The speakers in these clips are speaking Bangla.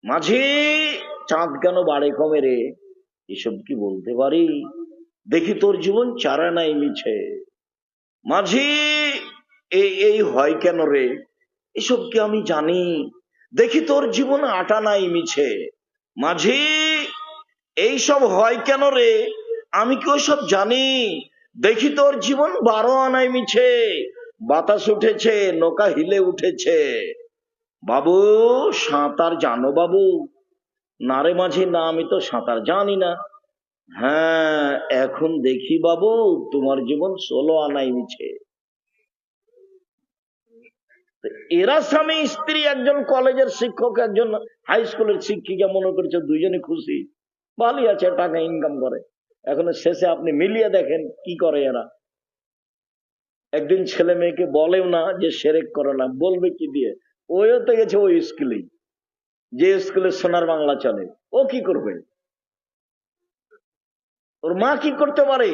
মাঝি চাঁদ কেন বাড়ে কমে রে, এসব কি বলতে পারি? দেখি তোর জীবন চারা নাই মিছে। মাঝি এই এই হয় কেন রে, এসব কি আমি জানি। দেখি তোর জীবন আটা নাই মিছে। মাঝি এই সব হয় কেন রে, আমি কি ওসব জানি। দেখি তোর জীবন 12 আনাই মিছে। বাতাস উঠেছে, নৌকা হিলে উঠেছে। বাবু সাঁতার জানো বাবু? না রে মাঝি, না, আমি তো সাঁতার জানি না। হ্যাঁ, এখন দেখি বাবু তোমার জীবন 16 আনাই মিছে। এরা স্বামী স্ত্রী, একজন কলেজের শিক্ষক, একজন হাই স্কুলের শিক্ষিকা, মনে করছে দুইজনে খুশি, ভালোই আছে, টাকা ইনকাম করে। এখন শেষে আপনি মিলিয়ে দেখেন কি করে এরা। একদিন ছেলে মেয়েকে বলেও না যে সেরেক করে না, বলবে কি দিয়ে? ওইও তো গেছে ওই স্কুলেই, যে স্কুলে সোনার বাংলা চলে। ও কি করবে? ওর মা কি করতে পারে?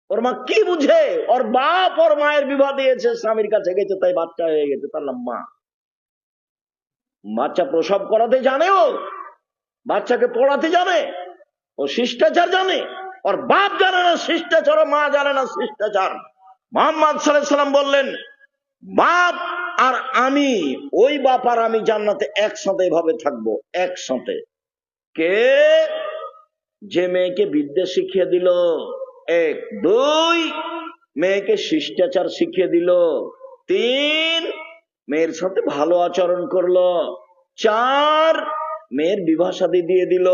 ওর মা কি বুঝে? ওর বাপ ওর মায়ের বিবাহ দিয়েছে, স্বামীর কাছে গেছে, তাই বাচ্চা হয়ে গেছে, তার নাম মা। বাচ্চা প্রসব করাতে জানে, ও বাচ্চাকে পড়াতে জানে, ও শিষ্টাচার জানে। ওর বাপ জানে না শিষ্টাচার, মা জানে না শিষ্টাচার। মুহাম্মদ সাল্লাল্লাহু আলাইহি সাল্লাম বললেন, বাপ আর আমি, ওই বাপ আর আমি জান্নাতে একসাথে এভাবে থাকবো, একসাথে। কে? যে মেয়েকে বিদ্যা শিখিয়ে দিল, এক। দুই, মেয়েকে শিষ্টাচার শিখিয়ে দিল। তিন, মেয়ের সাথে ভালো আচরণ করলো। চার, মেয়ের বিবাহ শাদী দিয়ে দিল।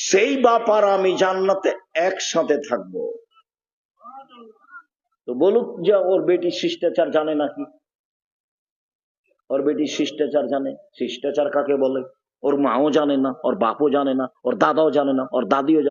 সেই বাপ আর আমি জান্নাতে একসাথে থাকবো। তো বলুক যে ওর বেটি শিষ্টাচার জানে নাকি? ওর বেটি শিষ্টাচার জানে? শিষ্টাচার কাকে বলে? ওর মাও জানে না, ওর বাপও জানে না, ওর দাদাও জানে না, ওর দাদিও